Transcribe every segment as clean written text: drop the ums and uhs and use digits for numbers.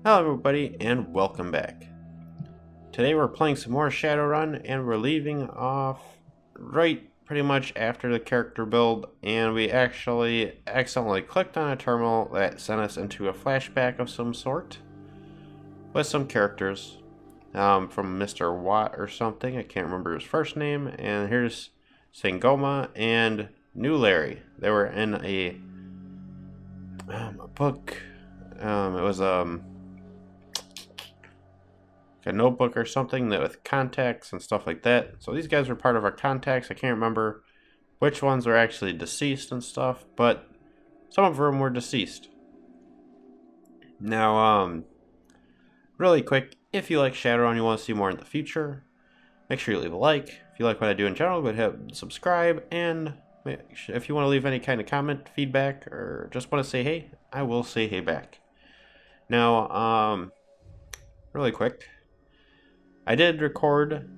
Hello everybody and welcome back. Today we're playing some more Shadowrun and we're leaving off right pretty much after the character build, and we actually accidentally clicked on a terminal that sent us into a flashback of some sort with some characters from Mr. Watt or something. I can't remember his first name. And here's Sangoma and New Larry. They were in a book. It was a notebook or something that with contacts and stuff like that. So these guys were part of our contacts. I can't remember which ones were actually deceased and stuff, but some of them were deceased. Now, really quick, if you like Shadowrun and you want to see more in the future, make sure you leave a like. If you like what I do in general, go ahead and subscribe, and if you want to leave any kind of comment, feedback, or just want to say hey, I will say hey back. Now, really quick, I did record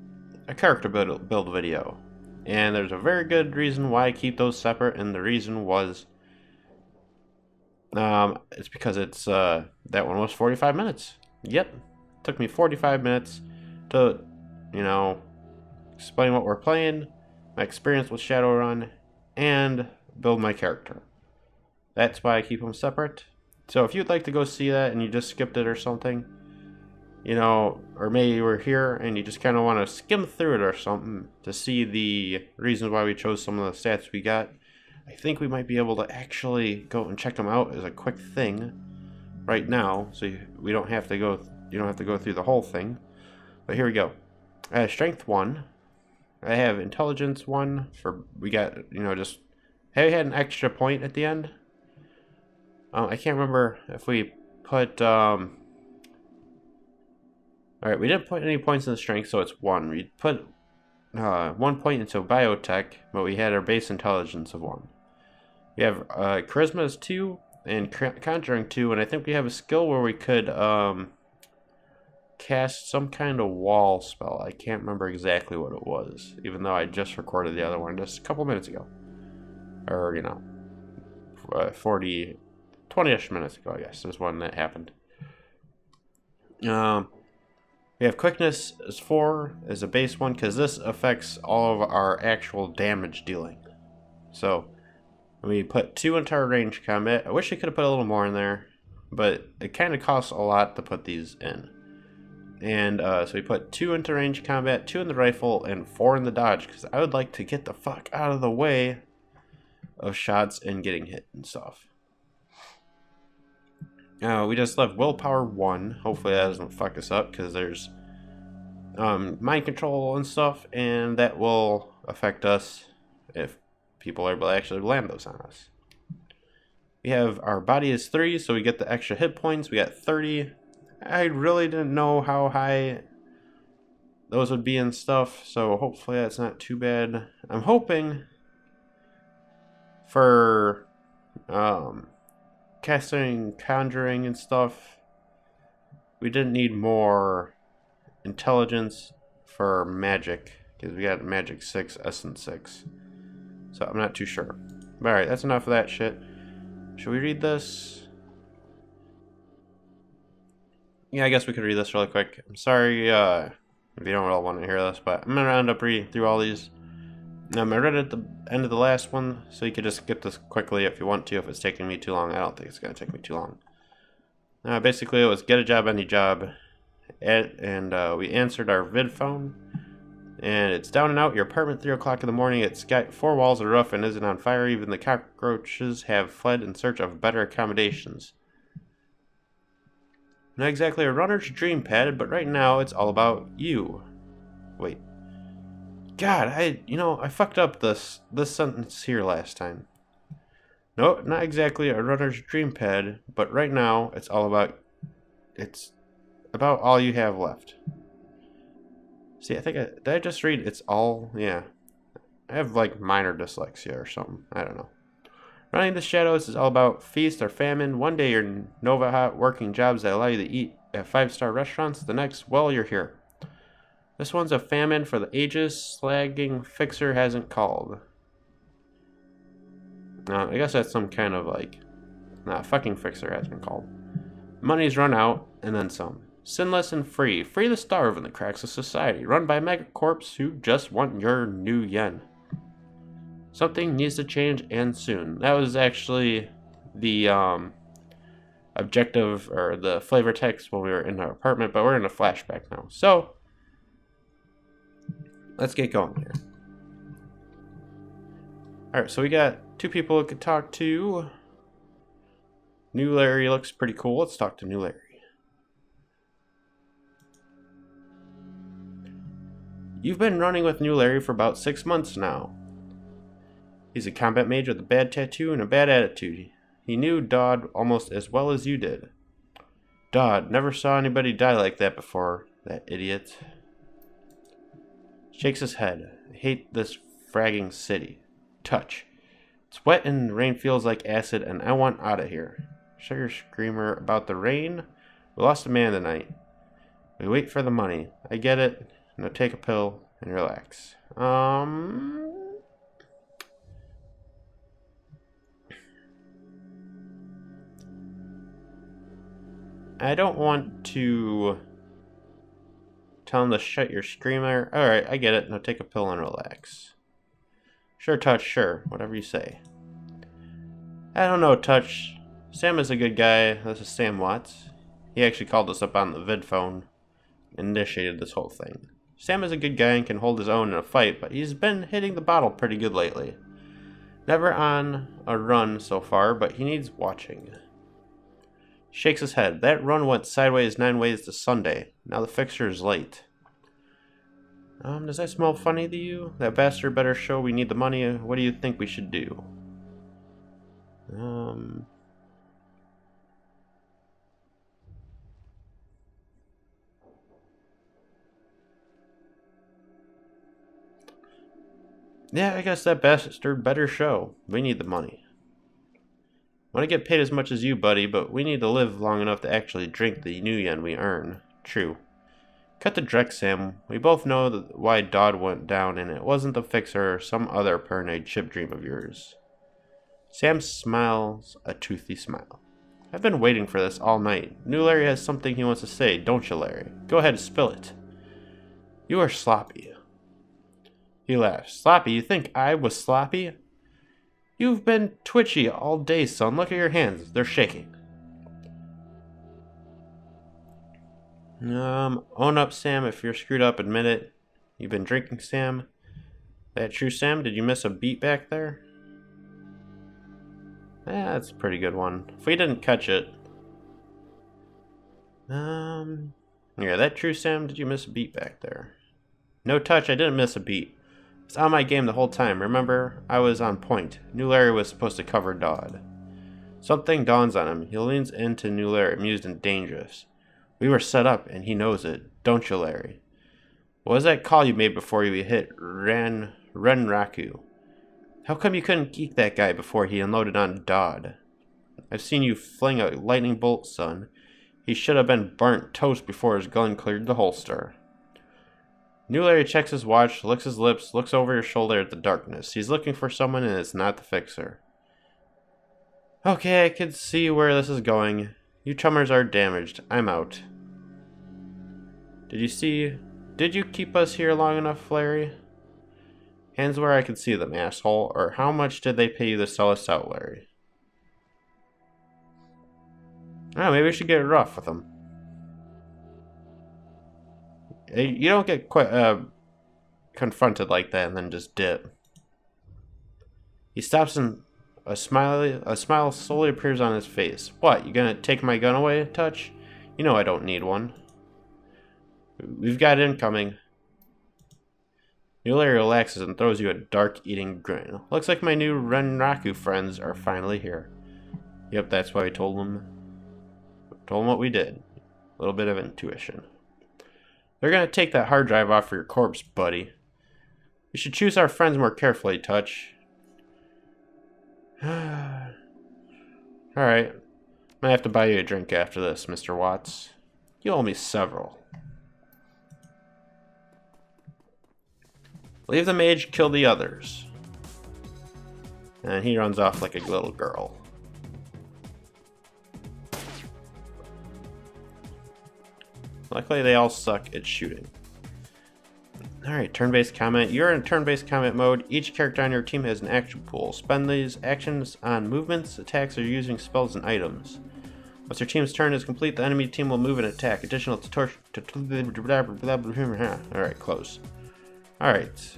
a character build video, and there's a very good reason why I keep those separate, and the reason was it's because it's that one was 45 minutes. Yep, it took me 45 minutes to, explain what we're playing, my experience with Shadowrun, and build my character. That's why I keep them separate. So if you'd like to go see that and you just skipped it or something, or maybe you were here and you just kind of want to skim through it or something to see the reasons why we chose some of the stats we got, I think we might be able to actually go and check them out as a quick thing right now, so we don't have to go. You don't have to go through the whole thing. But here we go. I have Strength 1. I have Intelligence 1 for we got just have we had an extra point at the end. I can't remember if we put. Alright, we didn't put any points in the strength, so it's 1. We put 1 point into biotech, but we had our base intelligence of 1. We have charisma is 2 and conjuring 2, and I think we have a skill where we could cast some kind of wall spell. I can't remember exactly what it was, even though I just recorded the other one just a couple minutes ago. Or, 20-ish minutes ago, I guess, is when that happened. We have quickness is 4 as a base one, because this affects all of our actual damage dealing. So we put 2 into our range combat. I wish I could have put a little more in there, but it kind of costs a lot to put these in. And so we put 2 into range combat, 2 in the rifle, and 4 in the dodge, because I would like to get the fuck out of the way of shots and getting hit and stuff. We just left willpower 1. Hopefully that doesn't fuck us up, because there's mind control and stuff, and that will affect us if people are able to actually land those on us. We have our body is 3, so we get the extra hit points. We got 30. I really didn't know how high those would be and stuff, so hopefully that's not too bad. I'm hoping for casting, conjuring, and stuff, we didn't need more intelligence for magic, because we got magic 6, essence 6. So I'm not too sure. Alright, that's enough of that shit. Should we read this? Yeah, I guess we could read this really quick. I'm sorry if you don't really want to hear this, but I'm going to end up reading through all these. I read it at the end of the last one, so you could just skip this quickly if you want to, if it's taking me too long. I don't think it's going to take me too long. Basically, it was get a job, any job, and we answered our vid phone, and it's down and out. Your apartment, 3 o'clock in the morning. It's got 4 walls, a roof, and isn't on fire. Even the cockroaches have fled in search of better accommodations. Not exactly a runner's dream pad, but right now it's all about you. Wait. God, I fucked up this sentence here last time. No, not exactly a runner's dream pad, but right now it's about all you have left. See, I think did I just read it's all? Yeah. I have like minor dyslexia or something. I don't know. Running the Shadows is all about feast or famine. One day you're Nova Hot working jobs that allow you to eat at 5-star restaurants. The next, well, you're here. This one's a famine for the ages. Slagging fixer hasn't called. I guess that's some kind of fucking fixer hasn't called. Money's run out, and then some. Sinless and free. Free the starve in the cracks of society. Run by megacorps who just want your new yen. Something needs to change, and soon. That was actually the objective, or the flavor text when we were in our apartment, but we're in a flashback now. So, let's get going here. Alright, so we got 2 people we could talk to. New Larry looks pretty cool. Let's talk to New Larry. You've been running with New Larry for about 6 months now. He's a combat mage with a bad tattoo and a bad attitude. He knew Dodd almost as well as you did. Dodd, never saw anybody die like that before, that idiot. Shakes his head. I hate this fragging city. Touch. It's wet and the rain feels like acid and I want out of here. Sugar screamer about the rain. We lost a man tonight. We wait for the money. I get it. Now take a pill and relax. I don't want to tell him to shut your screamer. Alright, I get it. Now take a pill and relax. Sure, Touch, sure. Whatever you say. I don't know, Touch. Sam is a good guy. This is Sam Watts. He actually called us up on the vid phone and initiated this whole thing. Sam is a good guy and can hold his own in a fight, but he's been hitting the bottle pretty good lately. Never on a run so far, but he needs watching. Shakes his head. That run went sideways 9 ways to Sunday. Now the fixture is late. Does that smell funny to you? That bastard better show we need the money. What do you think we should do? Yeah, I guess that bastard better show. We need the money. Want to get paid as much as you, buddy, but we need to live long enough to actually drink the new yen we earn. True. Cut the dreck, Sam. We both know why Dodd went down, and it wasn't the fixer or some other paranoid chip dream of yours. Sam smiles a toothy smile. I've been waiting for this all night. New Larry has something he wants to say, don't you, Larry? Go ahead, spill it. You are sloppy. He laughs. Sloppy? You think I was sloppy? You've been twitchy all day, son. Look at your hands. They're shaking. Own up, Sam. If you're screwed up, admit it. You've been drinking, Sam. That true, Sam? Did you miss a beat back there? That's a pretty good one. If we didn't catch it. Yeah, that true, Sam? Did you miss a beat back there? No, Touch. I didn't miss a beat. It's on my game the whole time. Remember, I was on point. New Larry was supposed to cover Dodd. Something dawns on him. He leans into New Larry, amused and dangerous. We were set up, and he knows it. Don't you, Larry? What was that call you made before you hit Renraku? How come you couldn't geek that guy before he unloaded on Dodd? I've seen you fling a lightning bolt, son. He should have been burnt toast before his gun cleared the holster. New Larry checks his watch, licks his lips, looks over his shoulder at the darkness. He's looking for someone and it's not the fixer. Okay, I can see where this is going. You chummers are damaged. I'm out. Did you keep us here long enough, Larry? Hands where I can see them, asshole. Or how much did they pay you to sell us out, Larry? Oh, maybe we should get rough with them. You don't get quite confronted like that and then just dip. He stops and a smile slowly appears on his face. What, you gonna take my gun away, Touch? You know I don't need one. We've got incoming. New Larry relaxes and throws you a dark eating grin. Looks like my new Renraku friends are finally here. Yep, that's why we told them. Told them what we did. A little bit of intuition. They're gonna take that hard drive off for your corpse, buddy. We should choose our friends more carefully, Touch. Alright. Might have to buy you a drink after this, Mr. Watts. You owe me several. Leave the mage, kill the others. And he runs off like a little girl. Luckily, they all suck at shooting. Alright, turn-based combat. You're in turn-based combat mode. Each character on your team has an action pool. Spend these actions on movements, attacks, or using spells and items. Once your team's turn is complete, the enemy team will move and attack. Additional tutorial. Alright, close. Alright.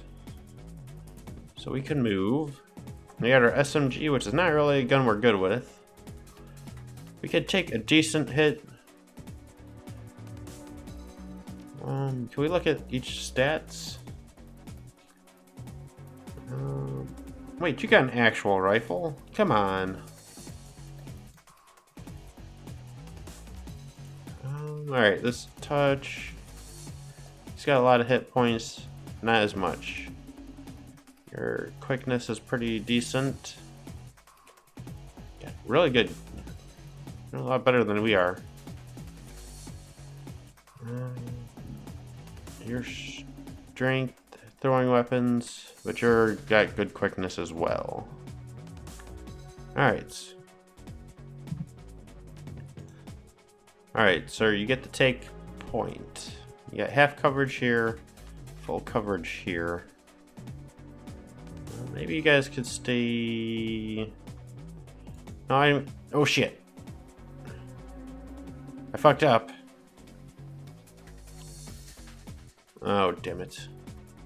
So we can move. We got our SMG, which is not really a gun we're good with. We could take a decent hit. Can we look at each stats? Wait, you got an actual rifle? Come on. Alright, this touch. He's got a lot of hit points, not as much. Your quickness is pretty decent. Yeah, really good. You're a lot better than we are. Your strength, throwing weapons, but you're got good quickness as well. Alright. Alright, so you get to take point. You got half coverage here, full coverage here. Maybe you guys could stay... No, oh shit. I fucked up. Oh, damn it.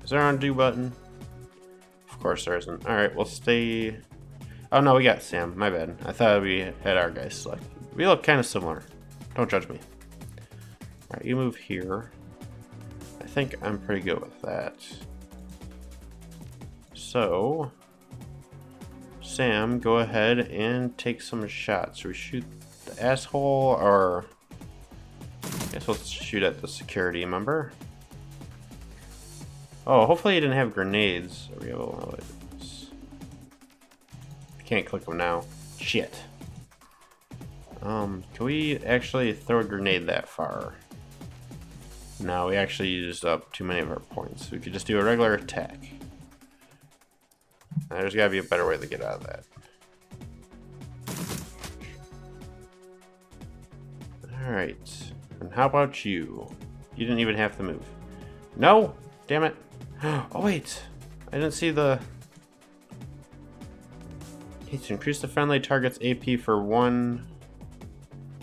Is there an undo button? Of course there isn't. Alright, we'll stay... Oh no, we got Sam. My bad. I thought we had our guys selected. We look kind of similar. Don't judge me. Alright, you move here. I think I'm pretty good with that. So... Sam, go ahead and take some shots. Should we shoot the asshole, or... I guess we'll shoot at the security member. Oh, hopefully you didn't have grenades. Are we able to... I can't click them now. Shit. Can we actually throw a grenade that far? No, we actually used up too many of our points. We could just do a regular attack. There's gotta be a better way to get out of that. Alright. And how about you? You didn't even have to move. No! Damn it. Oh, wait. I didn't see the... Okay, to increase the friendly target's AP for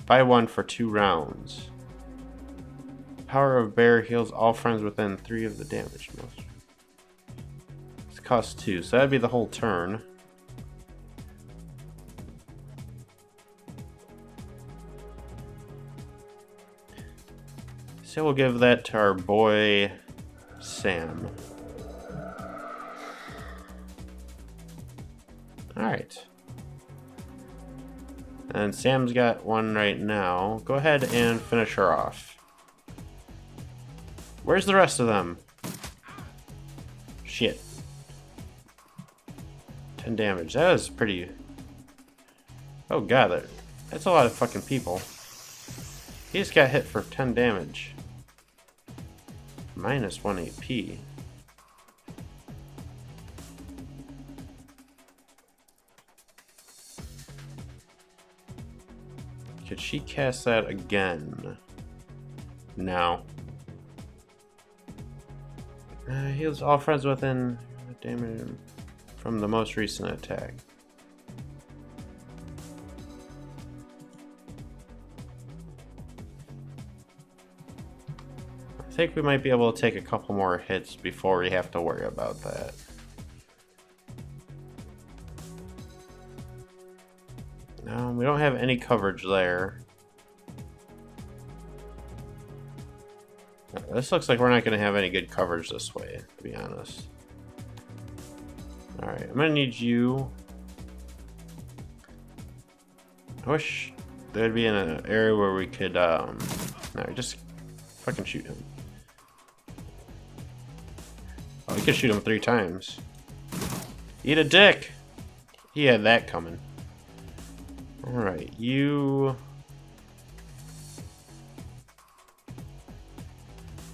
by 1 for 2 rounds. Power of Bear heals all friends within 3 of the damage. It's cost 2, so that'd be the whole turn. So we'll give that to our boy Sam. Alright. And Sam's got one right now. Go ahead and finish her off. Where's the rest of them? Shit. 10 damage. That was pretty... Oh god, that's a lot of fucking people. He just got hit for 10 damage. Minus 1 AP. Could she cast that again? No. Heals all friends within damage from the most recent attack. I think we might be able to take a couple more hits before we have to worry about that. No, we don't have any coverage there. This looks like we're not going to have any good coverage this way, to be honest. Alright, I'm going to need you. I wish there'd be in an area where we could, no, just fucking shoot him. Oh, we could shoot him 3 times. Eat a dick! He had that coming. Alright, you...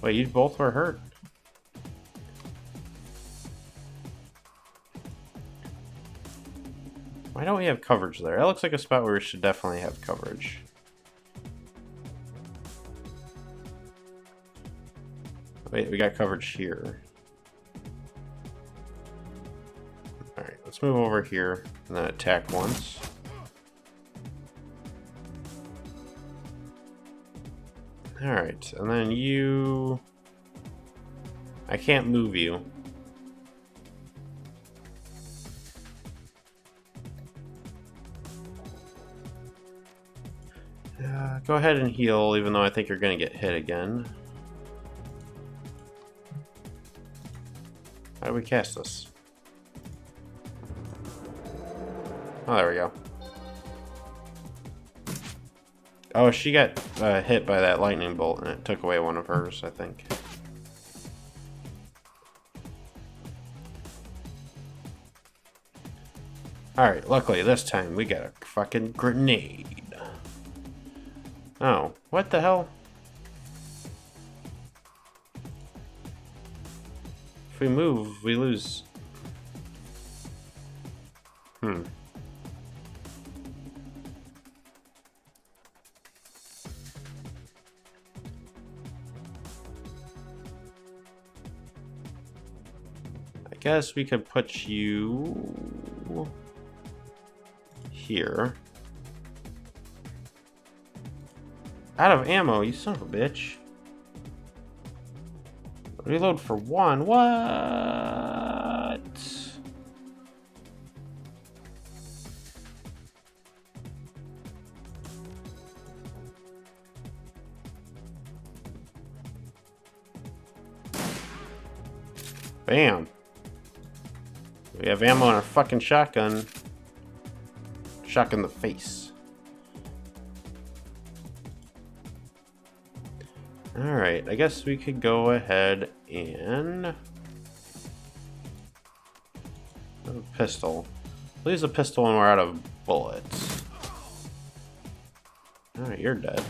Wait, you both were hurt. Why don't we have coverage there? That looks like a spot where we should definitely have coverage. Wait, we got coverage here. Alright, let's move over here and then attack once. Alright, and then you... I can't move you. Go ahead and heal, even though I think you're gonna get hit again. How do we cast this? Oh, there we go. Oh, she got hit by that lightning bolt and it took away one of hers, I think. Alright, luckily this time we got a fucking grenade. Oh, what the hell? If we move, we lose. I guess we could put you here. Out of ammo, you son of a bitch. Reload for one. What? Bam. We have ammo on our fucking shotgun. Shotgun the face. Alright, I guess we could go ahead and... a pistol. We'll use a pistol when we're out of bullets. Alright, you're dead.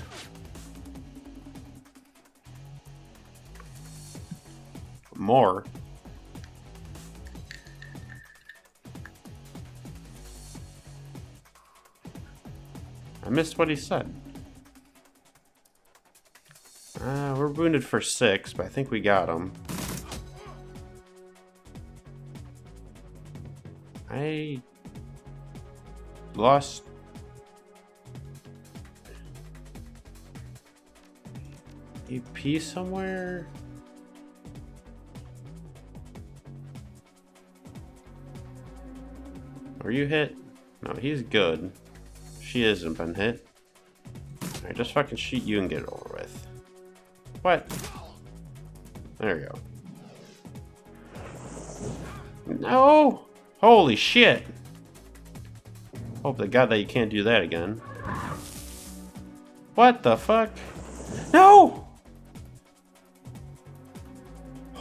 More. I missed what he said. We're wounded for 6, but I think we got him. I lost... EP somewhere? Were you hit? No, he's good. She hasn't been hit. Alright, just fucking shoot you and get it over with. What? There we go. No! Holy shit! Hope to God that you can't do that again. What the fuck? No!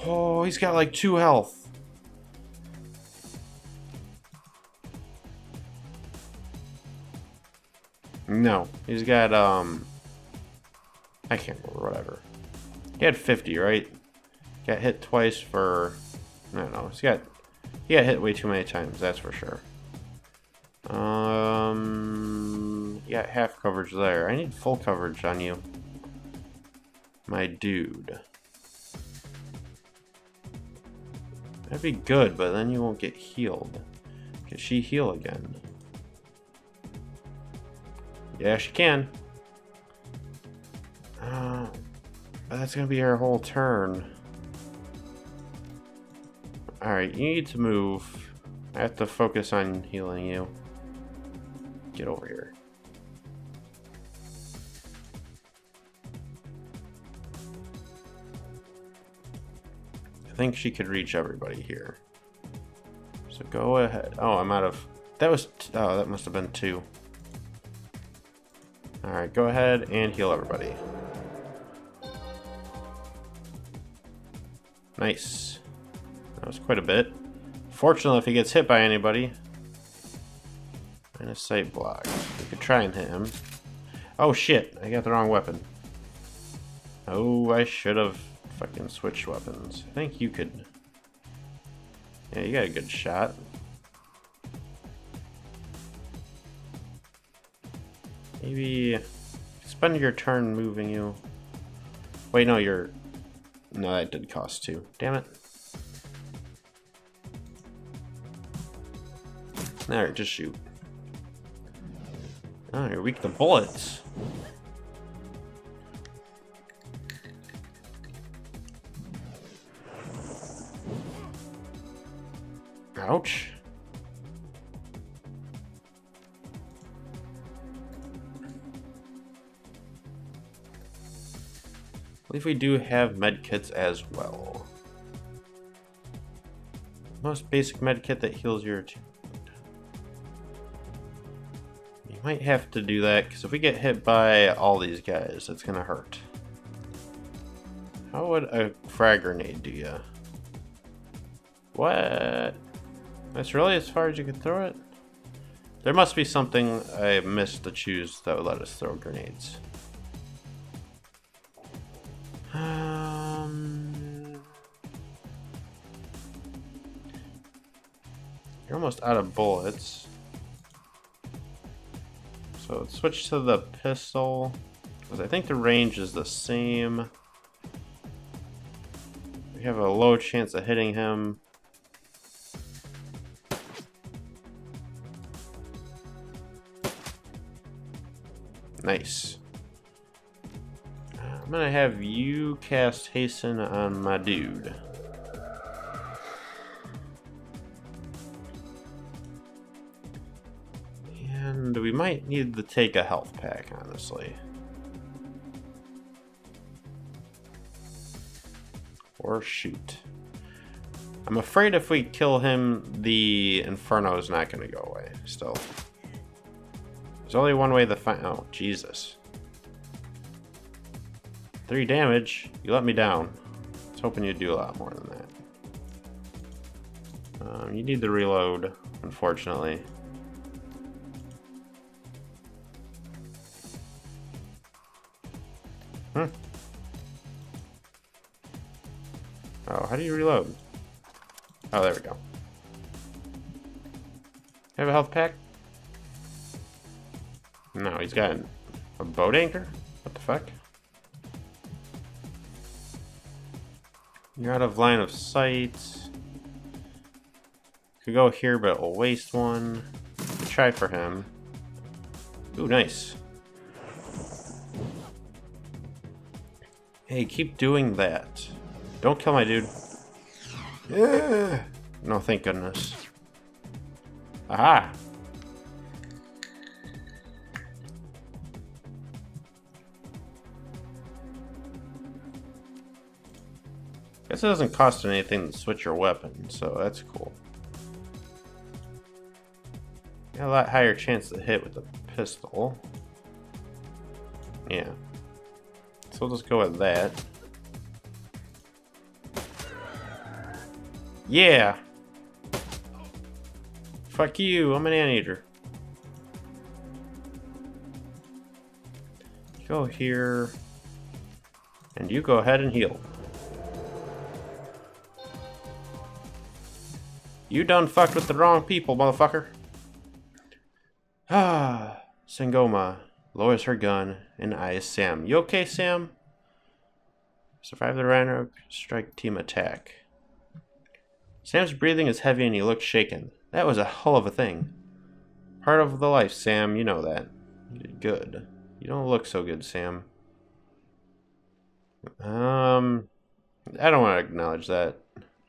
Oh, he's got like 2 health. No, he's got, I can't remember, whatever. He had 50, right? Got hit twice for, I don't know, he got hit way too many times, that's for sure. You got half coverage there. I need full coverage on you. My dude. That'd be good, but then you won't get healed. Can she heal again? Yeah, she can. That's gonna be her whole turn. Alright, you need to move. I have to focus on healing you. Get over here. I think she could reach everybody here. So go ahead. Oh, I'm out of... That was... Oh, that must have been 2. Alright, go ahead and heal everybody. Nice. That was quite a bit. Fortunately, if he gets hit by anybody... And a sight block. We could try and hit him. Oh shit, I got the wrong weapon. Oh, I should have fucking switched weapons. I think you could... Yeah, you got a good shot. Maybe spend your turn moving you. Wait, no, you're... No, that did cost 2. Damn it. Alright, just shoot. Oh, you're weak to bullets. Ouch. I believe we do have medkits as well. Most basic medkit that heals your team. You might have to do that, because if we get hit by all these guys, it's gonna hurt. How would a frag grenade do ya? What? That's really as far as you can throw it? There must be something I missed to choose that would let us throw grenades. You're almost out of bullets. So let's switch to the pistol, because I think the range is the same. We have a low chance of hitting him. Nice. I'm gonna have you cast Hasten on my dude. And we might need to take a health pack, honestly. Or shoot. I'm afraid if we kill him, the Inferno is not going to go away still. There's only one way to find. Oh, Jesus. 3 damage. You let me down. I was hoping you'd do a lot more than that. You need to reload, unfortunately. Oh, how do you reload? Oh, there we go. Have a health pack? No, he's got a boat anchor? What the fuck? You're out of line of sight. Could go here, but we'll waste one. Try for him. Ooh, nice. Hey, keep doing that. Don't kill my dude. Yeah. No, thank goodness. Aha! Guess it doesn't cost anything to switch your weapon, so that's cool. Got a lot higher chance to hit with the pistol. Yeah. So we'll just go with that. Yeah! Fuck you, I'm an anteater. Go here. And you go ahead and heal. You done fucked with the wrong people, motherfucker. Ah, Sangoma lowers her gun and eyes Sam. You okay, Sam? Survive the Rhino strike team attack. Sam's breathing is heavy and he looks shaken. That was a hell of a thing. Part of the life, Sam. You know that. You did good. You don't look so good, Sam. I don't want to acknowledge that.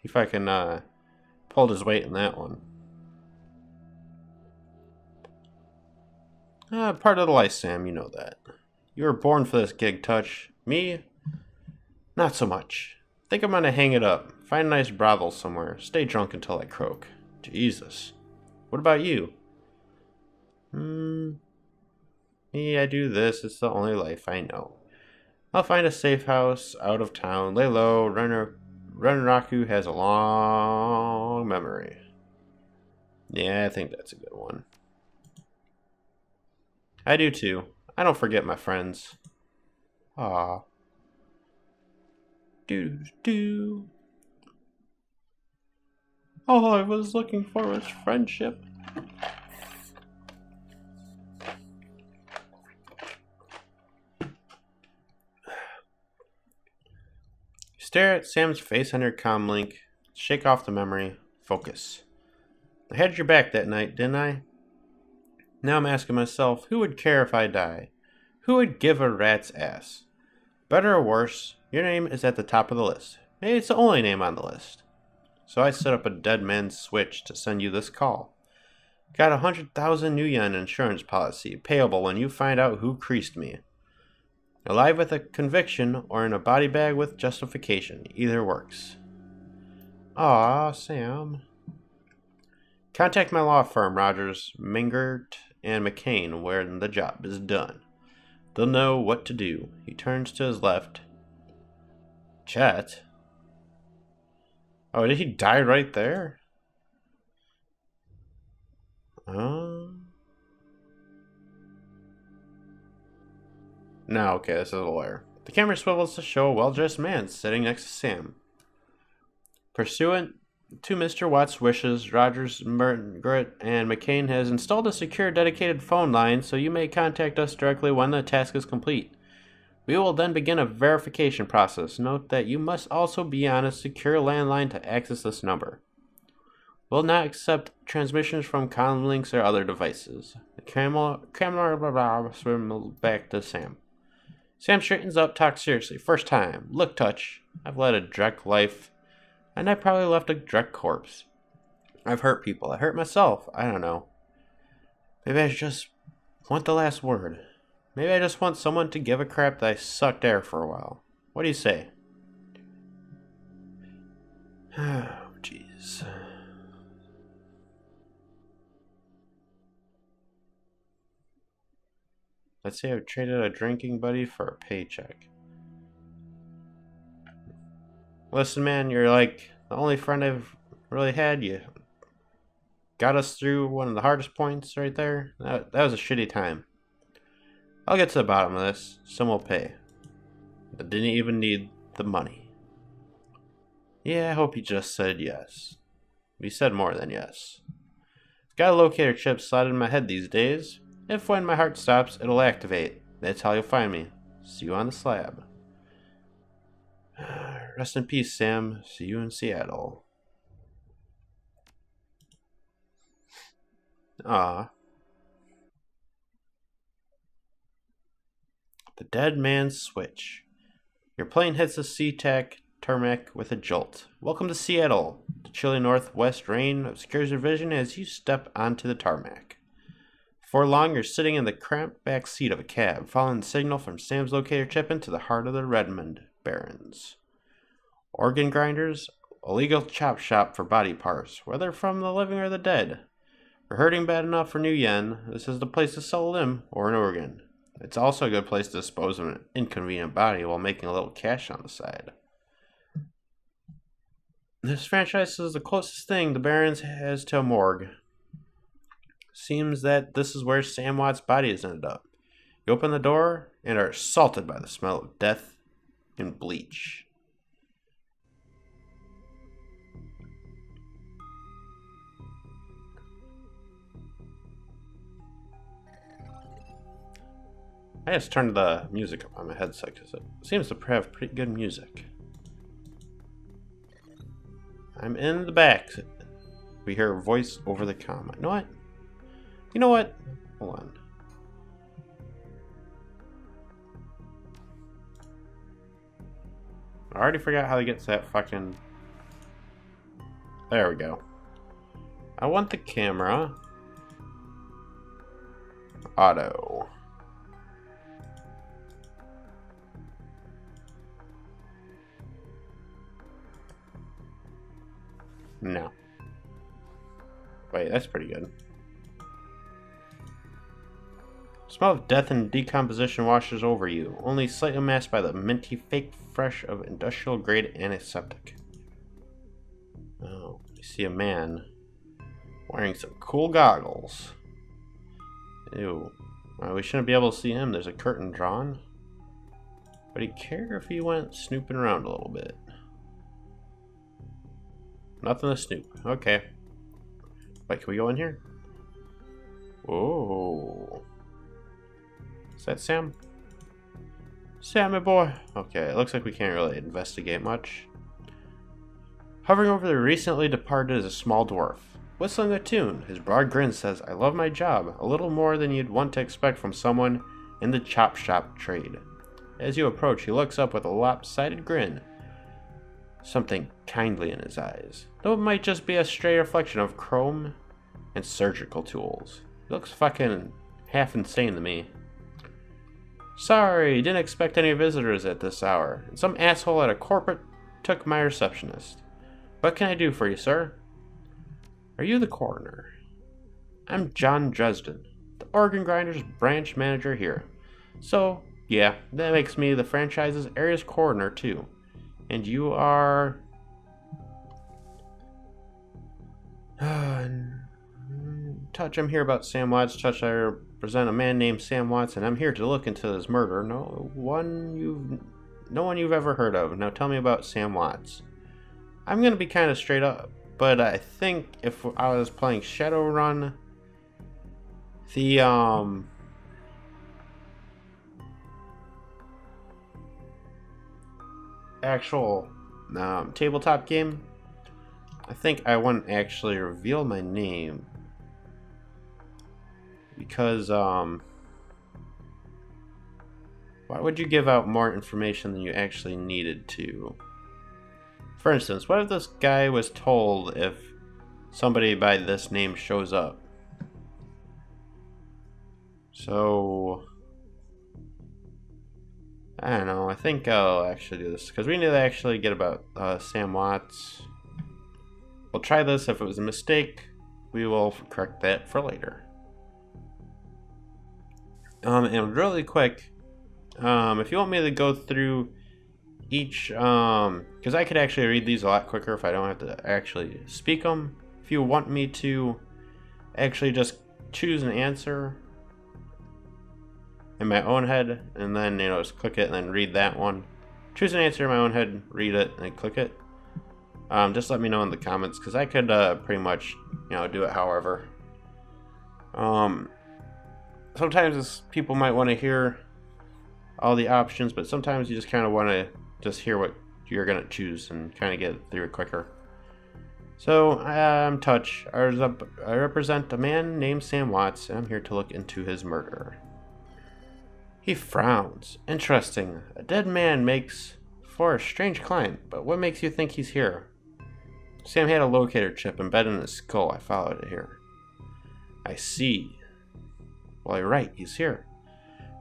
If I can, pulled his weight in that one. Part of the life, Sam. You know that. You were born for this gig, Touch. Me? Not so much. Think I'm gonna hang it up. Find a nice brothel somewhere. Stay drunk until I croak. Jesus. What about you? Me, I do this. It's the only life I know. I'll find a safe house out of town. Lay low. Renraku has a long memory. Yeah, I think that's a good one. I do too. I don't forget my friends. Aww. Do. All I was looking for was friendship. Stare at Sam's face on your comlink, shake off the memory, focus. I had your back that night, didn't I? Now I'm asking myself, who would care if I die? Who would give a rat's ass? Better or worse, your name is at the top of the list. Maybe it's the only name on the list. So I set up a dead man's switch to send you this call. Got 100,000 new yen insurance policy, payable when you find out who creased me. Alive with a conviction or in a body bag with justification. Either works. Aw, Sam. Contact my law firm, Rogers, Mingert, and McCain, when the job is done. They'll know what to do. He turns to his left. Chet? Oh, did he die right there? No, okay, this is a lawyer. The camera swivels to show a well-dressed man sitting next to Sam. Pursuant to Mr. Watt's wishes, Rogers, Burten, and McCain has installed a secure dedicated phone line so you may contact us directly when the task is complete. We will then begin a verification process. Note that you must also be on a secure landline to access this number. Will not accept transmissions from comlinks or other devices. The camera swims back to Sam. Sam straightens up, talks seriously. First time. Look, Touch. I've led a Drek life, and I probably left a Drek corpse. I've hurt people. I hurt myself. I don't know. Maybe I just want the last word. Maybe I just want someone to give a crap that I sucked air for a while. What do you say? Oh, jeez. Let's say I've traded a drinking buddy for a paycheck. Listen, man, you're like the only friend I've really had. You got us through one of the hardest points right there. That was a shitty time. I'll get to the bottom of this. Some will pay. I didn't even need the money. Yeah, I hope he just said yes. He said more than yes. Got a locator chip slotted in my head these days. If when my heart stops, it'll activate. That's how you'll find me. See you on the slab. Rest in peace, Sam. See you in Seattle. Ah. The dead man's switch. Your plane hits the SeaTac tarmac with a jolt. Welcome to Seattle. The chilly northwest rain obscures your vision as you step onto the tarmac. Before long, you're sitting in the cramped back seat of a cab, following the signal from Sam's locator chip into the heart of the Redmond Barrens. Organ grinders, a legal chop shop for body parts, whether from the living or the dead. For hurting bad enough for new yen, this is the place to sell a limb or an organ. It's also a good place to dispose of an inconvenient body while making a little cash on the side. This franchise is the closest thing the Barrens has to a morgue. Seems that this is where Sam Watt's body has ended up. You open the door and are assaulted by the smell of death and bleach. I just turned the music up on my headset because it seems to have pretty good music. I'm in the back. We hear a voice over the comm. You know what? You know what? Hold on. I already forgot how to get to that fucking... There we go. I want the camera. Auto. No. Wait, that's pretty good. Smell of death and decomposition washes over you, only slightly masked by the minty fake fresh of industrial grade antiseptic. Oh, you see a man wearing some cool goggles. Ew. Well, we shouldn't be able to see him. There's a curtain drawn. Would he care if he went snooping around a little bit? Nothing to snoop. Okay. Wait, can we go in here? Whoa. Is that Sam? Sam, my boy. Okay, it looks like we can't really investigate much. Hovering over the recently departed is a small dwarf, whistling a tune. His broad grin says, "I love my job," a little more than you'd want to expect from someone in the chop shop trade. As you approach, he looks up with a lopsided grin, something kindly in his eyes, though it might just be a stray reflection of chrome and surgical tools. He looks fucking half insane to me. Sorry, didn't expect any visitors at this hour, and some asshole at a corporate took my receptionist. What can I do for you, sir? Are you the coroner? I'm John Dresden, the organ grinders branch manager here. So, yeah, that makes me the franchise's area's coroner, too. And you are... Touch, I'm here about Sam Watts. Touch, I represent a man named Sam Watts, and I'm here to look into his murder. No one you've ever heard of. Now tell me about Sam Watts. I'm gonna be kind of straight up, but I think if I was playing Shadowrun, the actual tabletop game, I think I wouldn't actually reveal my name because why would you give out more information than you actually needed to? For instance, what if this guy was told if somebody by this name shows up? So I don't know, I think I'll actually do this because we need to actually get about Sam Watts. We'll try this. If it was a mistake, we will correct that for later. And really quick, if you want me to go through each, because I could actually read these a lot quicker if I don't have to actually speak them. If you want me to actually just choose an answer in my own head and then, just click it and then read that one. Choose an answer in my own head, read it, and click it. Just let me know in the comments because I could pretty much, do it however. Sometimes people might want to hear all the options, but sometimes you just kind of want to just hear what you're going to choose and kind of get through it quicker. So, I'm Touch. I represent a man named Sam Watts, and I'm here to look into his murder. He frowns. Interesting. A dead man makes for a strange client, but what makes you think he's here? Sam had a locator chip embedded in his skull. I followed it here. I see. Well, you're right. He's here.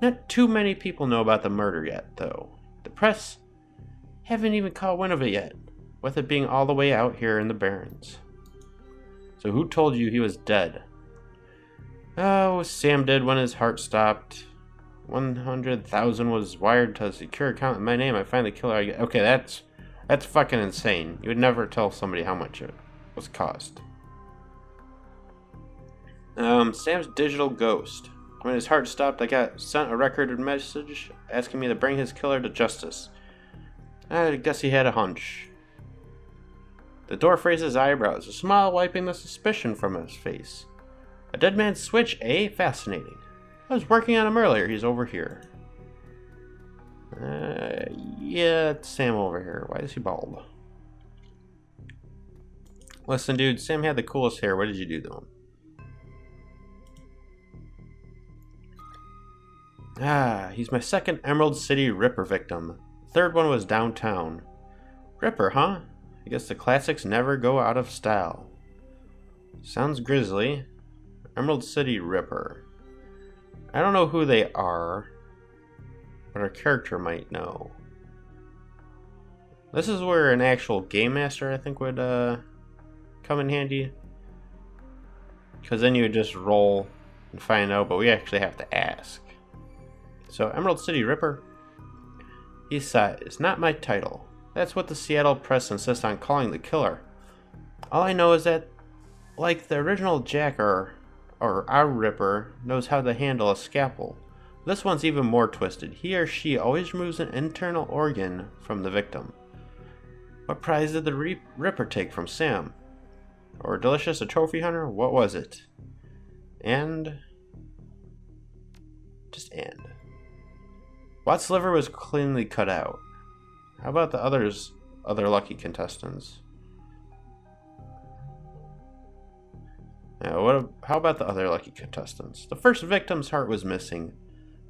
Not too many people know about the murder yet, though. The press haven't even caught wind of it yet, with it being all the way out here in the Barrens. So who told you he was dead? Oh, Sam did when his heart stopped. 100,000 was wired to a secure account in my name. I find the killer. Okay, that's fucking insane. You would never tell somebody how much it was cost. Sam's digital ghost. When his heart stopped, I got sent a recorded message asking me to bring his killer to justice. I guess he had a hunch. The dwarf raised his eyebrows, a smile wiping the suspicion from his face. A dead man's switch, eh? Fascinating. I was working on him earlier. He's over here. Yeah, it's Sam over here. Why is he bald? Listen, dude, Sam had the coolest hair. What did you do to him? He's my second Emerald City Ripper victim. Third one was downtown. Ripper, huh? I guess the classics never go out of style. Sounds grisly. Emerald City Ripper. I don't know who they are, but our character might know. This is where an actual game master, I think, would come in handy. Because then you would just roll and find out, but we actually have to ask. So, Emerald City Ripper. He sighs. Not my title. That's what the Seattle press insists on calling the killer. All I know is that, like the original Jacker, or our Ripper, knows how to handle a scalpel. This one's even more twisted. He or she always removes an internal organ from the victim. What prize did the Ripper take from Sam? Or Delicious, a trophy hunter? What was it? And... just and. Watt's liver was cleanly cut out. How about the other lucky contestants? Yeah, how about the other lucky contestants? The first victim's heart was missing.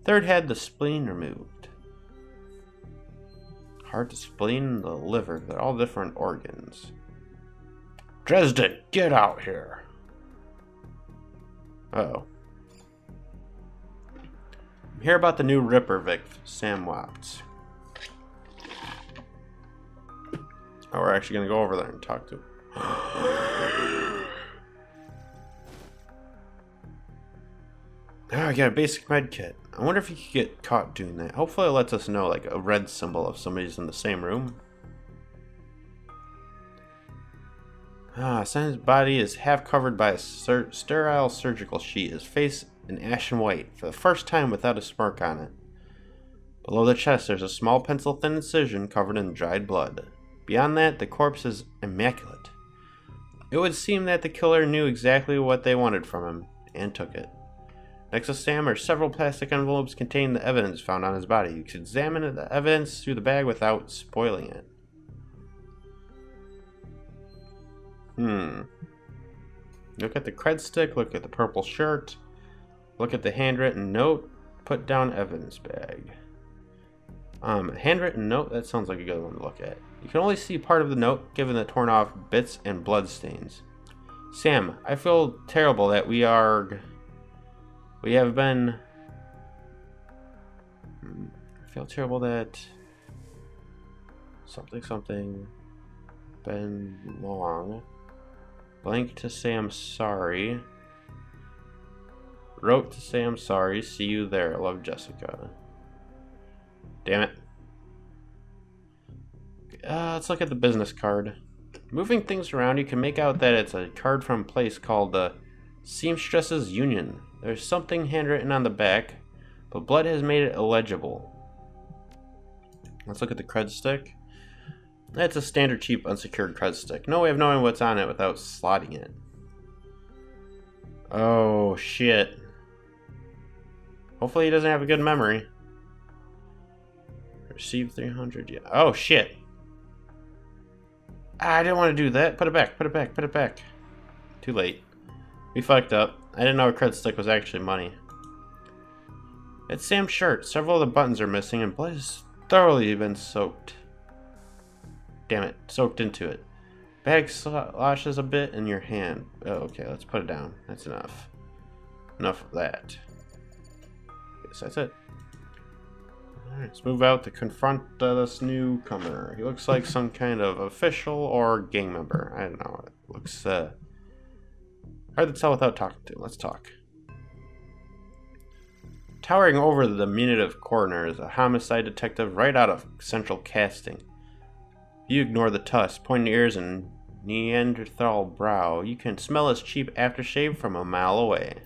Third had the spleen removed. Heart, the spleen, the liver, they're all different organs. Dresden, get out here! Uh-oh. Hear about the new Ripper Vic, Sam Watts. Oh, we're actually going to go over there and talk to him. Oh, I got a basic med kit. I wonder if you could get caught doing that. Hopefully it lets us know, like, a red symbol if somebody's in the same room. Sam's body is half covered by a sterile surgical sheet. His face an ashen white, for the first time without a smirk on it. Below the chest, there's a small pencil-thin incision covered in dried blood. Beyond that, the corpse is immaculate. It would seem that the killer knew exactly what they wanted from him, and took it. Next to Sam are several plastic envelopes containing the evidence found on his body. You can examine the evidence through the bag without spoiling it. Look at the cred stick, look at the purple shirt, look at the handwritten note, put down evidence bag. Handwritten note, that sounds like a good one to look at. You can only see part of the note given the torn off bits and blood stains. Sam, I feel terrible that we have been... I feel terrible that... Something... been long. Blank to Sam, sorry. Wrote to Sam, sorry. See you there. Love, Jessica. Damn it. Let's look at the business card. Moving things around, you can make out that it's a card from a place called the Seamstresses Union. There's something handwritten on the back, but blood has made it illegible. Let's look at the cred stick. That's a standard cheap unsecured cred stick. No way of knowing what's on it without slotting it. Oh, shit. Hopefully he doesn't have a good memory. Receive 300, yeah. Oh, shit. I didn't want to do that. Put it back, put it back, put it back. Too late. We fucked up. I didn't know a cred stick was actually money. It's Sam's shirt. Several of the buttons are missing and blood has thoroughly been soaked. Damn it, soaked into it. Bag sloshes a bit in your hand. Oh, okay, let's put it down. That's enough. Enough of that. Guess that's it. Alright, let's move out to confront this newcomer. He looks like some kind of official or gang member. I don't know. It looks hard to tell without talking to him. Let's talk. Towering over the diminutive coroner is a homicide detective right out of central casting. You ignore the tusk, pointing ears, and Neanderthal brow. You can smell his cheap aftershave from a mile away.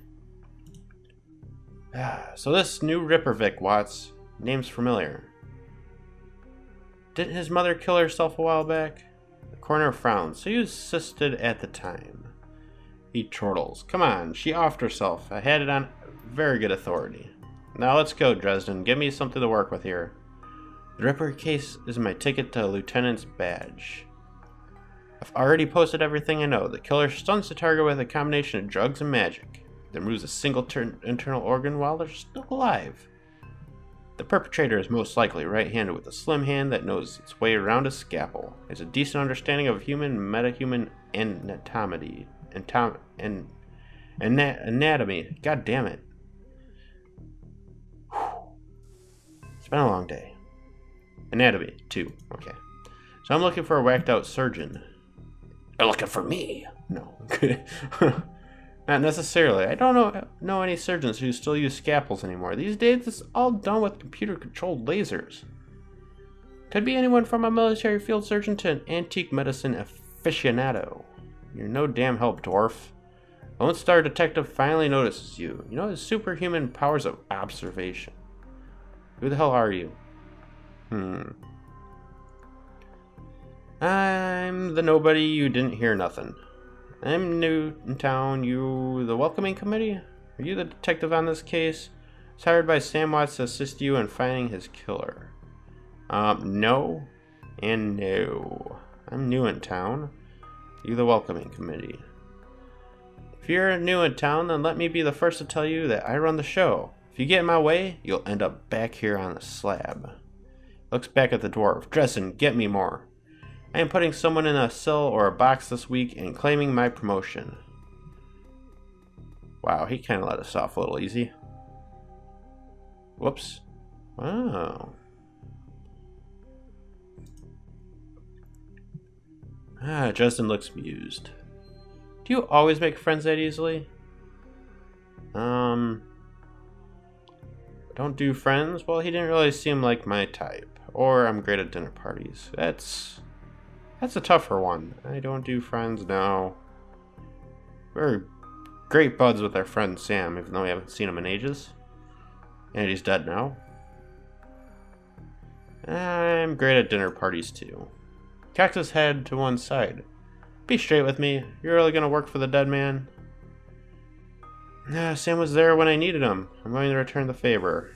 So this new Ripper Vic, Watts. Name's familiar. Didn't his mother kill herself a while back? The coroner frowns. So you assisted at the time. He chortles. Come on, she offed herself. I had it on very good authority. Now let's go, Dresden. Give me something to work with here. The Ripper case is my ticket to a lieutenant's badge. I've already posted everything I know. The killer stuns the target with a combination of drugs and magic. Then removes a single internal organ while they're still alive. The perpetrator is most likely right-handed with a slim hand that knows its way around a scalpel. Has a decent understanding of human metahuman anatomy. Anatomy. God damn it. It's been a long day. Anatomy, too. Okay. So I'm looking for a whacked-out surgeon. You're looking for me? No. Not necessarily. I don't know any surgeons who still use scalpels anymore. These days, it's all done with computer-controlled lasers. Could be anyone from a military field surgeon to an antique medicine aficionado. You're no damn help, dwarf. A Lone Star detective finally notices you. You know his superhuman powers of observation. Who the hell are you? I'm the nobody you didn't hear nothing. I'm new in town. You the welcoming committee? Are you the detective on this case? was hired by Sam Watts to assist you in finding his killer. No and no. I'm new in town. You the welcoming committee. If you're new in town, then let me be the first to tell you that I run the show. If you get in my way, you'll end up back here on the slab. Looks back at the dwarf. Dresden, get me more. I am putting someone in a cell or a box this week and claiming my promotion. Wow, he kind of let us off a little easy. Whoops. Wow. Justin looks amused. Do you always make friends that easily? Don't do friends? Well, he didn't really seem like my type. Or I'm great at dinner parties. That's a tougher one. I don't do friends, no. We're great buds with our friend Sam, even though we haven't seen him in ages. And he's dead now. I'm great at dinner parties too. Cocked his head to one side. Be straight with me. You're really gonna work for the dead man? Sam was there when I needed him. I'm going to return the favor.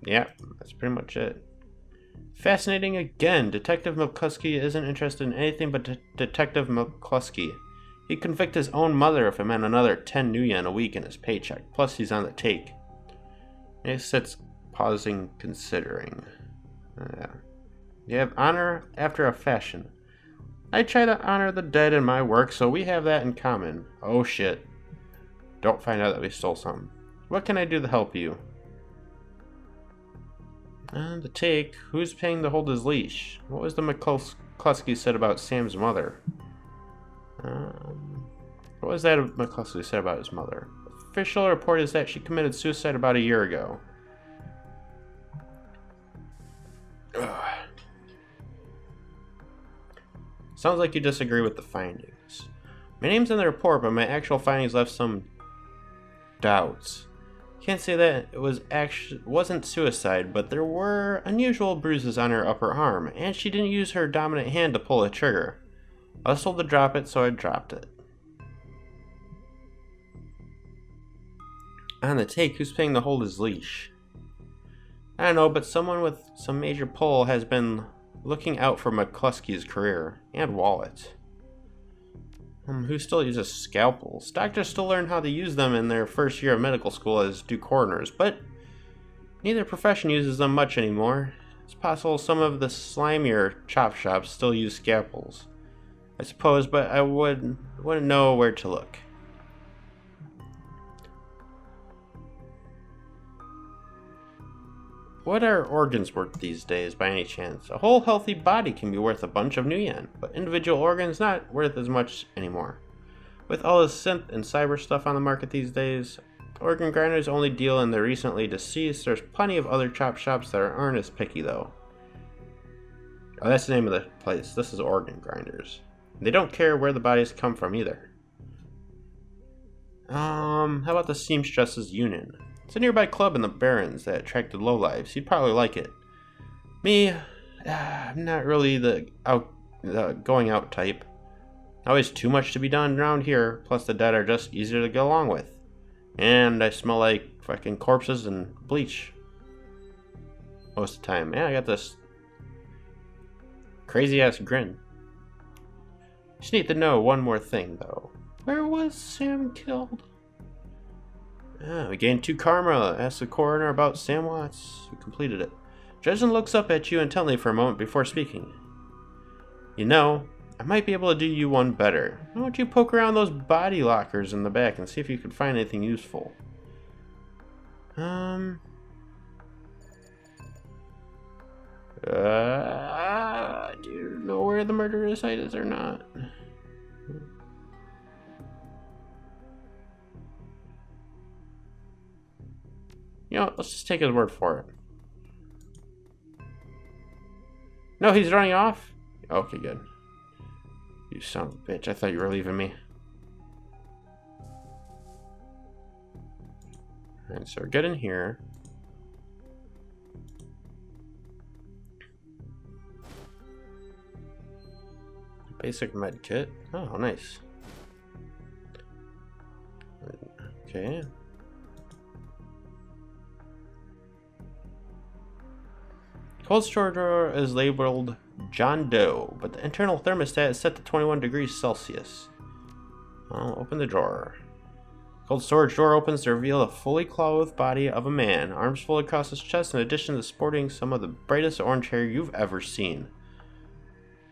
Yeah, that's pretty much it. Fascinating again. Detective McCluskey isn't interested in anything but Detective McCluskey. He'd convict his own mother if it meant another 10 new yen a week in his paycheck. Plus, he's on the take. He sits pausing, considering. You have honor after a fashion. I try to honor the dead in my work, so we have that in common. Oh shit. Don't find out that we stole something. What can I do to help you? The take. Who's paying to hold his leash? What was the McCluskey said about Sam's mother? What was that McCluskey said about his mother? Official report is that she committed suicide about a year ago. Ugh. Sounds like you disagree with the findings. My name's in the report, but my actual findings left some doubts. Can't say that it wasn't suicide, but there were unusual bruises on her upper arm, and she didn't use her dominant hand to pull the trigger. I was told to drop it, so I dropped it. On the take, who's paying to hold his leash? I don't know, but someone with some major pull has been looking out for McCluskey's career and wallet. Who still uses scalpels? Doctors still learn how to use them in their first year of medical school as do coroners, but neither profession uses them much anymore. It's possible some of the slimier chop shops still use scalpels, I suppose, but I wouldn't know where to look. What are organs worth these days, by any chance? A whole healthy body can be worth a bunch of new yen, but individual organs not worth as much anymore. With all the synth and cyber stuff on the market these days, organ grinders only deal in the recently deceased. There's plenty of other chop shops that aren't as picky, though. Oh, that's the name of the place. This is Organ Grinders. They don't care where the bodies come from, either. How about the Seamstresses Union? It's a nearby club in the Barrens that attracted lowlifes. You'd probably like it. Me, I'm not really the going out type. Always too much to be done around here, plus the dead are just easier to get along with. And I smell like fucking corpses and bleach most of the time. Man, I got this crazy ass grin. Just need to know one more thing, though. Where was Sam killed? We gained 2 karma. Ask the coroner about Sam Watts. We completed it. Dresden looks up at you intently for a moment before speaking. You know, I might be able to do you one better. Why don't you poke around those body lockers in the back and see if you can find anything useful? Do you know where the murder site is or not? You know, let's just take his word for it. No, he's running off? Okay, good. You son of a bitch, I thought you were leaving me. Alright, so get in here. Basic med kit. Oh, nice. Okay. Cold storage drawer is labeled John Doe, but the internal thermostat is set to 21 degrees Celsius. I'll open the drawer. Cold storage door opens to reveal the fully clothed body of a man, arms folded across his chest in addition to sporting some of the brightest orange hair you've ever seen.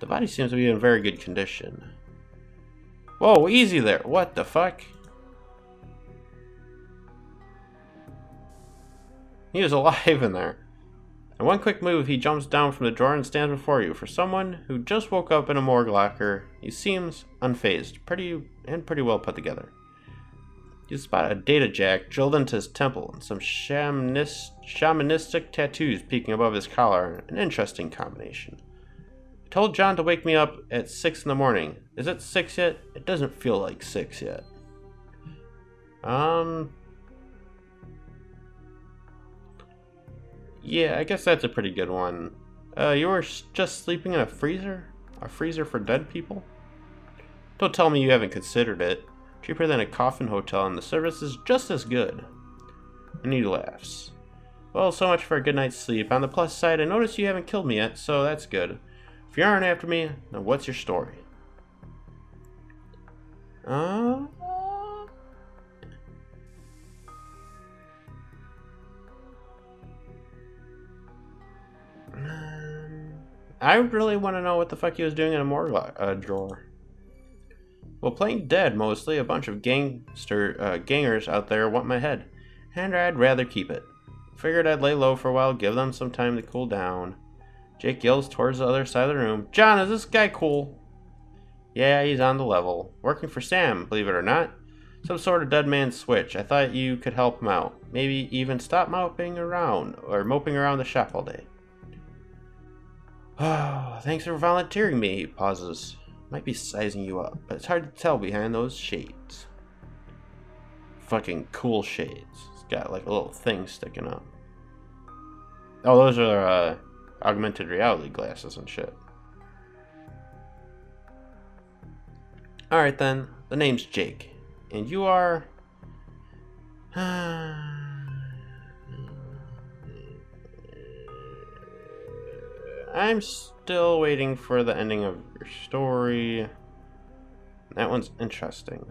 The body seems to be in very good condition. Whoa, easy there. What the fuck? He was alive in there. In one quick move, he jumps down from the drawer and stands before you. For someone who just woke up in a morgue locker, he seems unfazed, pretty well put together. You spot a data jack drilled into his temple and some shamanistic tattoos peeking above his collar. An interesting combination. I told John to wake me up at 6 in the morning. Is it 6 yet? It doesn't feel like 6 yet. Yeah, I guess that's a pretty good one. You were just sleeping in a freezer? A freezer for dead people? Don't tell me you haven't considered it. Cheaper than a coffin hotel, and the service is just as good. And he laughs. Well, so much for a good night's sleep. On the plus side, I notice you haven't killed me yet, so that's good. If you aren't after me, then what's your story? I really want to know what the fuck he was doing in a morgue drawer. Well, playing dead mostly. A bunch of gangers out there want my head, and I'd rather keep it. Figured I'd lay low for a while, give them some time to cool down. Jake yells towards the other side of the room. John, is this guy cool? Yeah, he's on the level. Working for Sam, believe it or not. Some sort of dead man switch. I thought you could help him out. Maybe even stop moping around the shop all day. Oh, thanks for volunteering me, he pauses. Might be sizing you up, but it's hard to tell behind those shades. Fucking cool shades. It's got like a little thing sticking up. Oh, those are augmented reality glasses and shit. Alright then, the name's Jake. And you are... I'm still waiting for the ending of your story. That one's interesting.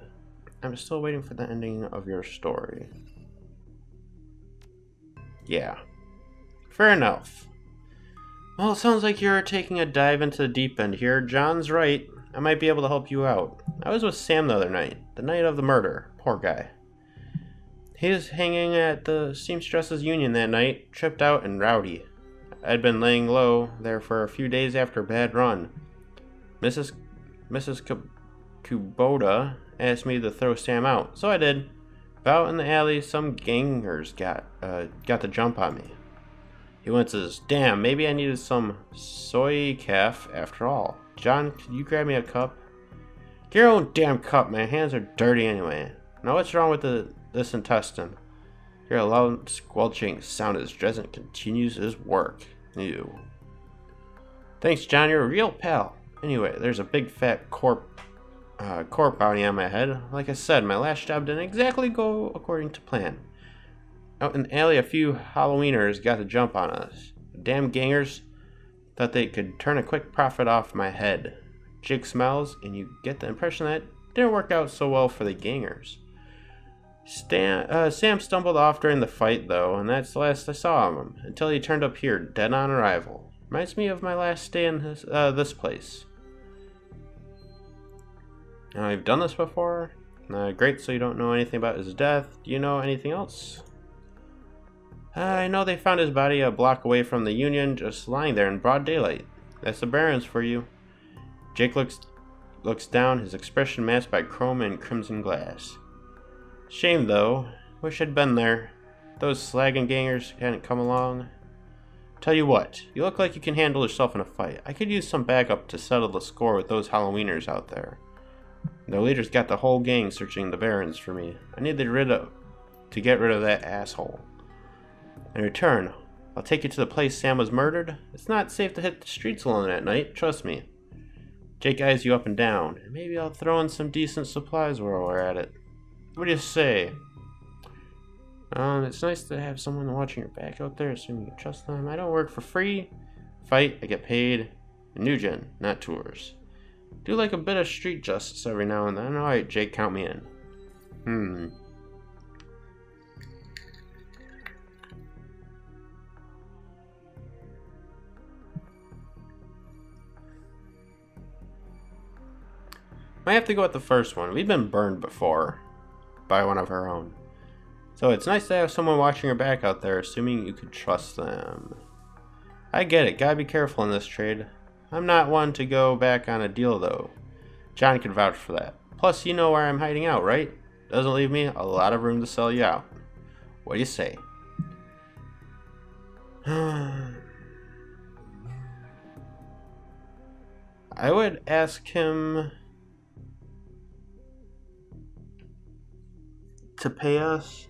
I'm still waiting for the ending of your story. Yeah. Fair enough. Well, it sounds like you're taking a dive into the deep end here. John's right. I might be able to help you out. I was with Sam the other night. The night of the murder. Poor guy. He was hanging at the seamstress's union that night. Tripped out and rowdy. I'd been laying low there for a few days after a bad run. Mrs. Kubota asked me to throw Sam out, so I did. Out in the alley, some gangers got the jump on me. He went and says, damn, maybe I needed some soy calf after all. John, could you grab me a cup? Get your own damn cup, my hands are dirty anyway. Now what's wrong with this intestine? Hear a loud squelching sound as Dresden continues his work. Ew. Thanks, John, you're a real pal. Anyway, there's a big fat corp bounty on my head. Like I said, my last job didn't exactly go according to plan. Out in the alley, a few Halloweeners got the jump on us. The damn gangers thought they could turn a quick profit off my head. Jake smiles, and you get the impression that it didn't work out so well for the gangers. Sam stumbled off during the fight, though, and that's the last I saw of him, until he turned up here, dead on arrival. Reminds me of my last stay in this place. I've done this before. Great, so you don't know anything about his death. Do you know anything else? I know they found his body a block away from the Union, just lying there in broad daylight. That's the Barrens for you. Jake looks down, his expression masked by chrome and crimson glass. Shame, though. Wish I'd been there. Those slagging gangers hadn't come along. Tell you what, you look like you can handle yourself in a fight. I could use some backup to settle the score with those Halloweeners out there. The leader's got the whole gang searching the Barrens for me. I need to get rid of that asshole. In return, I'll take you to the place Sam was murdered. It's not safe to hit the streets alone at night, trust me. Jake eyes you up and down, and maybe I'll throw in some decent supplies while we're at it. What do you say? It's nice to have someone watching your back out there, assuming you trust them. I don't work for free. Fight, I get paid. New gen, not tours. Do like a bit of street justice every now and then. Alright, Jake, count me in. Might have to go with the first one. We've been burned before by one of our own. So it's nice to have someone watching your back out there, assuming you could trust them. I get it, gotta be careful in this trade. I'm not one to go back on a deal though. John can vouch for that. Plus, you know where I'm hiding out, right? Doesn't leave me a lot of room to sell you out. What do you say? I would ask him to pay us.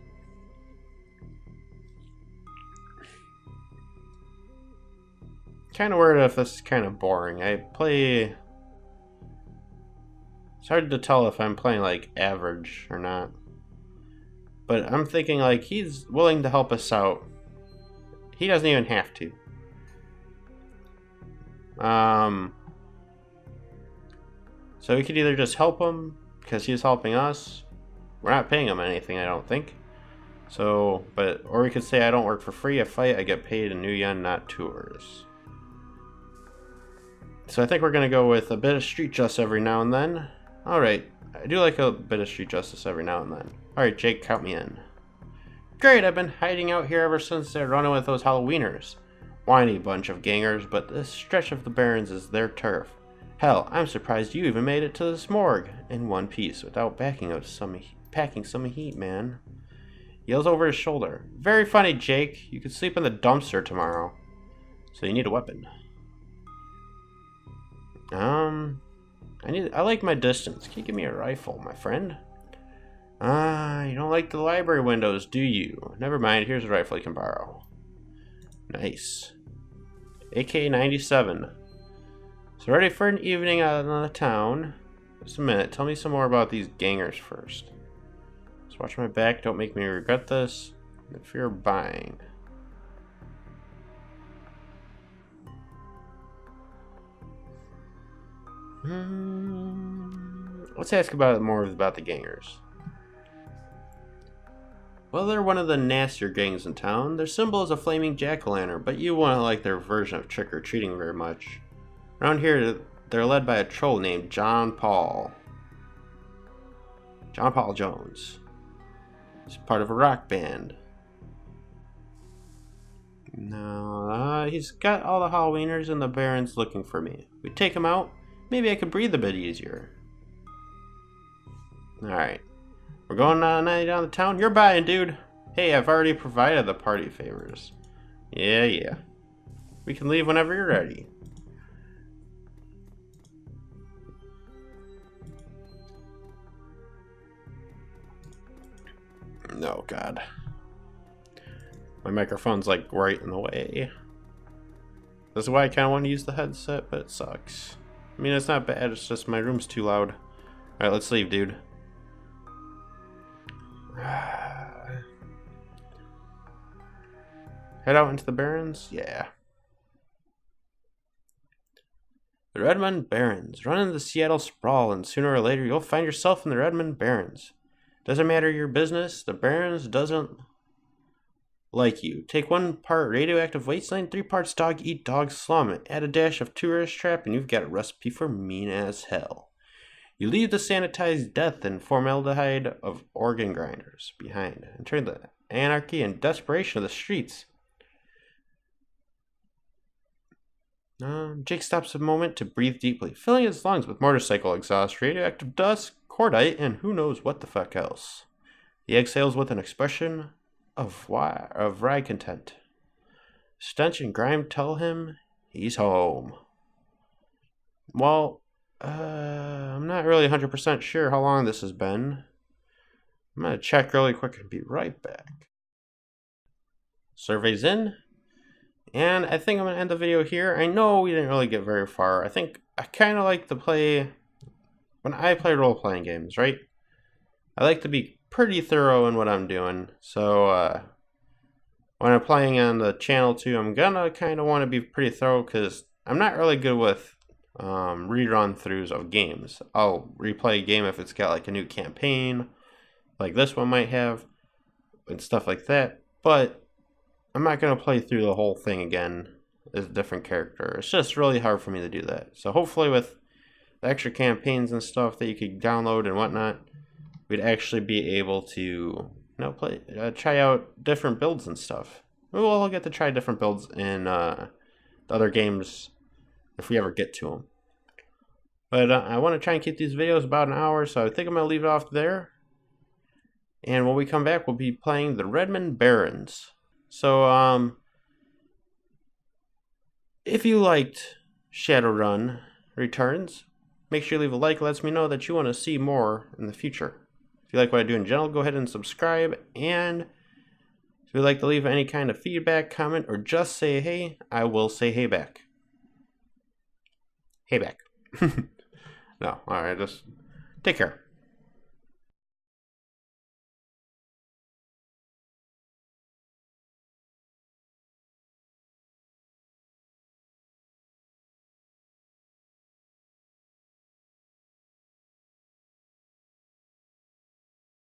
Kind of worried if this is kind of boring. It's hard to tell if I'm playing like average or not. But I'm thinking like he's willing to help us out. He doesn't even have to. So we could either just help him because he's helping us. We're not paying him anything, I don't think. So, or we could say I don't work for free. I fight, I get paid in New Yen, not tours. So I think we're gonna go with a bit of street justice every now and then. Alright, I do like a bit of street justice every now and then. Alright, Jake, count me in. Great, I've been hiding out here ever since they're running with those Halloweeners. Whiny bunch of gangers, but this stretch of the Barrens is their turf. Hell, I'm surprised you even made it to this morgue in one piece without packing some heat, man. Yells over his shoulder. Very funny, Jake. You could sleep in the dumpster tomorrow. So you need a weapon. I like my distance. Can you give me a rifle, my friend? You don't like the library windows, do you? Never mind, here's a rifle you can borrow. Nice. AK-97. So ready for an evening out in the town. Just a minute, tell me some more about these gangers first. Just watch my back, don't make me regret this. If you're buying. Let's ask more about the gangers. Well, they're one of the nastier gangs in town. Their symbol is a flaming jack-o'-lantern, but you won't like their version of trick-or-treating very much. Around here, they're led by a troll named John Paul. John Paul Jones. He's part of a rock band. No, he's got all the Halloweeners and the Barons looking for me. We take him out, maybe I could breathe a bit easier. Alright. We're going on a night down the town. You're buying, dude. Hey, I've already provided the party favors. Yeah. We can leave whenever you're ready. Oh, God. My microphone's like right in the way. This is why I kind of want to use the headset, but it sucks. I mean, it's not bad, it's just my room's too loud. Alright, let's leave, dude. Head out into the Barrens? Yeah. The Redmond Barrens. Run into the Seattle sprawl, and sooner or later you'll find yourself in the Redmond Barrens. Doesn't matter your business, the Barrens doesn't like you. Take 1 part radioactive wasteland, 3 parts dog eat dog slum, add a dash of tourist trap, and you've got a recipe for mean as hell. You leave the sanitized death and formaldehyde of organ grinders behind and turn the anarchy and desperation of the streets. Jake stops a moment to breathe deeply, filling his lungs with motorcycle exhaust, radioactive dust, cordite, and who knows what the fuck else. He exhales with an expression of wry content. Stench and grime tell him he's home. Well, I'm not really 100% sure how long this has been. I'm gonna check really quick and be right back. Survey's in. And I think I'm gonna end the video here. I know we didn't really get very far. I think I kind of like to play, when I play role-playing games, right? I like to be pretty thorough in what I'm doing. So when I'm playing on the channel too, I'm gonna kind of want to be pretty thorough because I'm not really good with rerun throughs of games. I'll replay a game if it's got like a new campaign, like this one might have, and stuff like that. But I'm not gonna play through the whole thing again as a different character. It's just really hard for me to do that. So hopefully with the extra campaigns and stuff that you could download and whatnot, we'd actually be able to try out different builds and stuff. We'll get to try different builds in the other games if we ever get to them. But I want to try and keep these videos about an hour, so I think I'm going to leave it off there. And when we come back, we'll be playing the Redmond Barrens. So, if you liked Shadowrun Returns, make sure you leave a like. It lets me know that you want to see more in the future. If you like what I do in general, go ahead and subscribe. And if you'd like to leave any kind of feedback, comment, or just say hey, I will say hey back. Hey back. No, alright, just take care.